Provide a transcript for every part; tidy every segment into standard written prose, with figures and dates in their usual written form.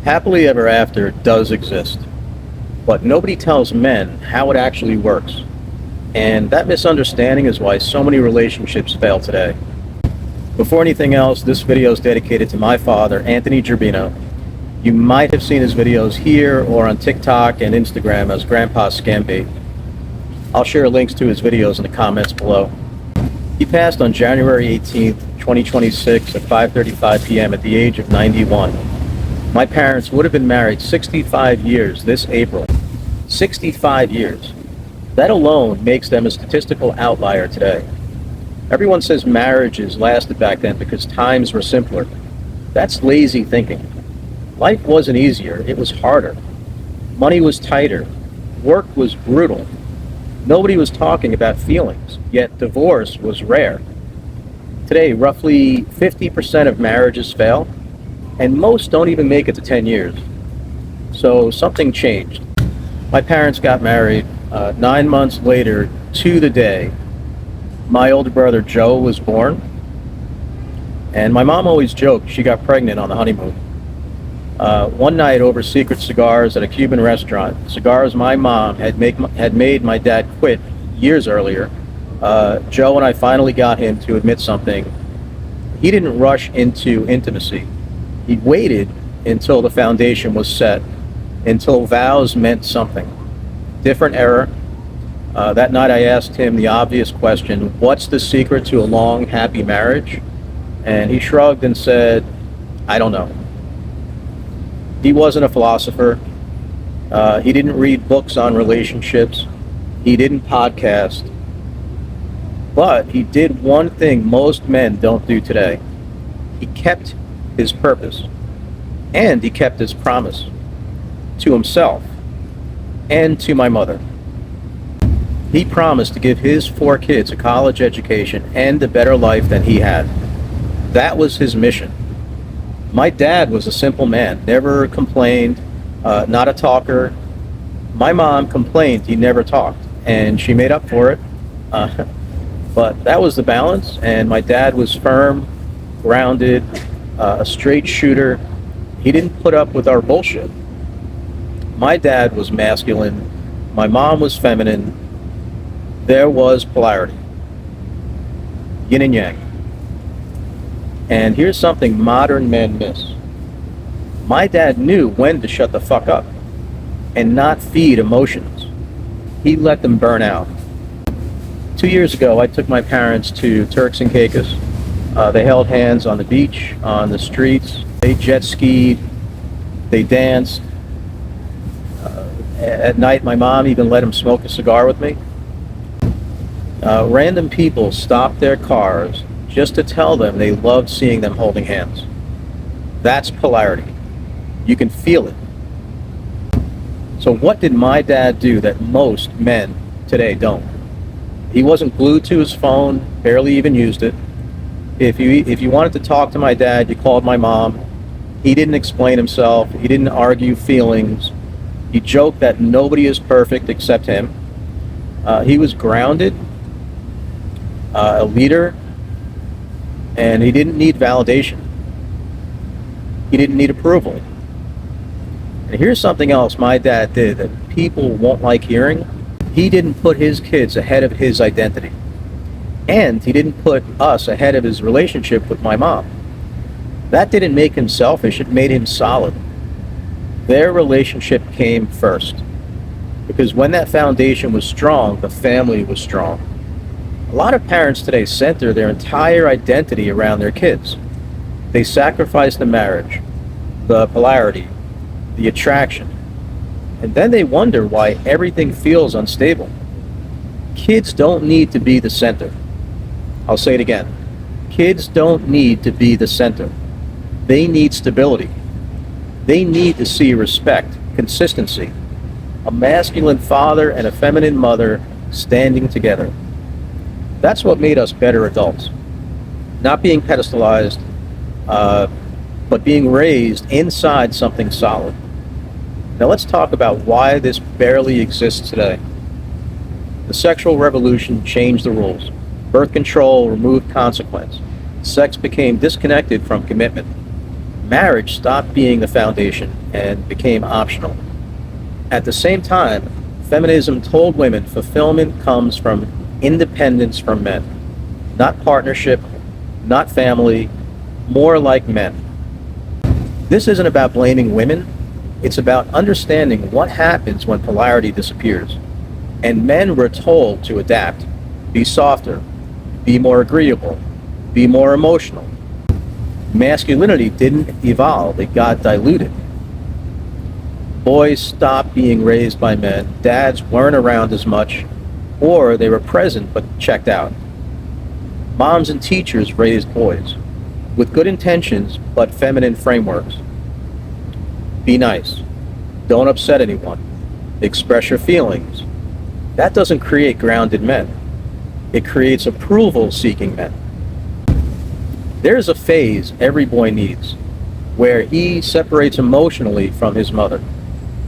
Happily ever after does exist, but nobody tells men how it actually works. And that misunderstanding is why so many relationships fail today. Before anything else, this video is dedicated to my father, Anthony Gerbino. You might have seen his videos here or on TikTok and Instagram as Grandpa Scambait. I'll share links to his videos in the comments below. He passed on January 18th, 2026 at 5:35 p.m. at the age of 91. My parents would have been married 65 years this April. 65 years. That alone makes them a statistical outlier today. Everyone says marriages lasted back then because times were simpler. That's lazy thinking. Life wasn't easier, it was harder. Money was tighter. Work was brutal. Nobody was talking about feelings, yet divorce was rare. Today, roughly 50% of marriages fail, and most don't even make it to 10 years. So something changed. My parents got married 9 months later to the day my older brother Joe was born. And my mom always joked she got pregnant on the honeymoon. One night over secret cigars at a Cuban restaurant, cigars my mom had made my dad quit years earlier, Joe and I finally got him to admit something. He didn't rush into intimacy. He waited until the foundation was set, until vows meant something. Different era. That night I asked him the obvious question, what's the secret to a long, happy marriage? And he shrugged and said, I don't know. He wasn't a philosopher. He didn't read books on relationships. He didn't podcast. But he did one thing most men don't do today. He kept his purpose, and he kept his promise to himself and to my mother. He promised to give his 4 kids a college education and a better life than he had. That was his mission. My dad was a simple man, never complained, not a talker. My mom complained he never talked, and she made up for it. But that was the balance, and my dad was firm, grounded, a straight shooter. He didn't put up with our bullshit. My dad was masculine, my mom was feminine. There was polarity, yin and yang. And here's something modern men miss. My dad knew when to shut the fuck up and not feed emotions. He let them burn out. 2 years ago, I took my parents to Turks and Caicos. They held hands on the beach, on the streets. They jet skied. They danced. At night, my mom even let him smoke a cigar with me. Random people stopped their cars just to tell them they loved seeing them holding hands. That's polarity. You can feel it. So what did my dad do that most men today don't? He wasn't glued to his phone, barely even used it. If you wanted to talk to my dad, you called my mom. He didn't explain himself. He didn't argue feelings. He joked that nobody is perfect except him. He was grounded, a leader, and he didn't need validation. He didn't need approval. And here's something else my dad did that people won't like hearing. He didn't put his kids ahead of his identity. And he didn't put us ahead of his relationship with my mom. That didn't make him selfish, it made him solid. Their relationship came first. Because when that foundation was strong, the family was strong. A lot of parents today center their entire identity around their kids. They sacrifice the marriage, the polarity, the attraction, and then they wonder why everything feels unstable. Kids don't need to be the center. I'll say it again. Kids don't need to be the center. They need stability. They need to see respect, consistency, a masculine father and a feminine mother standing together. That's what made us better adults. Not being pedestalized, but being raised inside something solid. Now let's talk about why this barely exists today. The sexual revolution changed the rules. Birth control removed consequence. Sex became disconnected from commitment. Marriage stopped being the foundation and became optional. At the same time, feminism told women fulfillment comes from independence from men, not partnership, not family, more like men. This isn't about blaming women, it's about understanding what happens when polarity disappears. And men were told to adapt, be softer, be more agreeable, be more emotional. Masculinity didn't evolve, it got diluted. Boys stopped being raised by men, dads weren't around as much, or they were present but checked out. Moms and teachers raised boys, with good intentions but feminine frameworks. Be nice. Don't upset anyone. Express your feelings. That doesn't create grounded men. It creates approval-seeking men. There's a phase every boy needs, where he separates emotionally from his mother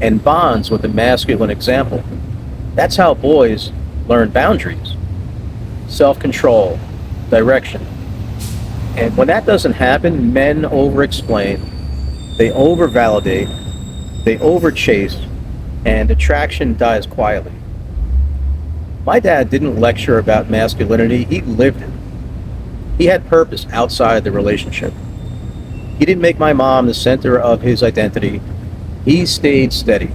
and bonds with a masculine example. That's how boys learn boundaries, self-control, direction. And when that doesn't happen, men over-explain, they over-validate, they over-chase, and attraction dies quietly. My dad didn't lecture about masculinity, he lived it. He had purpose outside the relationship. He didn't make my mom the center of his identity. He stayed steady.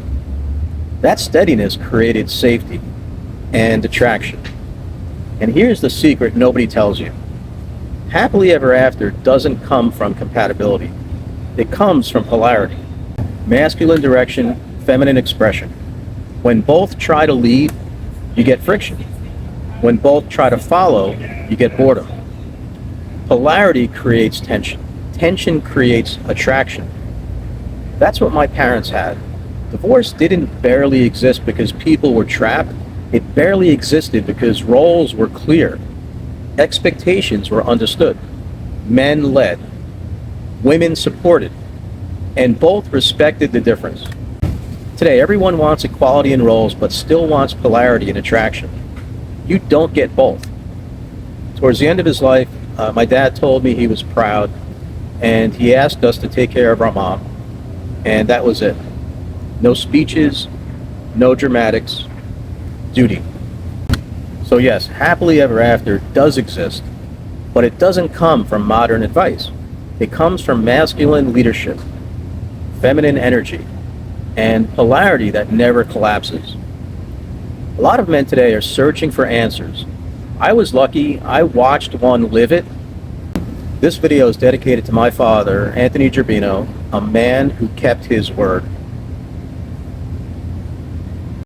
That steadiness created safety and attraction. And here's the secret nobody tells you. Happily ever after doesn't come from compatibility. It comes from polarity. Masculine direction, feminine expression. When both try to lead, you get friction. When both try to follow, you get boredom. Polarity creates tension. Tension creates attraction. That's what my parents had. Divorce didn't barely exist because people were trapped. It barely existed because roles were clear. Expectations were understood. Men led. Women supported. And both respected the difference. Today, everyone wants equality in roles, but still wants polarity and attraction. You don't get both. Towards the end of his life, my dad told me he was proud, and he asked us to take care of our mom, and that was it. No speeches, no dramatics, duty. So yes, happily ever after does exist, but it doesn't come from modern advice. It comes from masculine leadership, feminine energy, and polarity that never collapses. A lot of men today are searching for answers. I was lucky, I watched one live it. This video is dedicated to my father, Anthony Gerbino, a man who kept his word.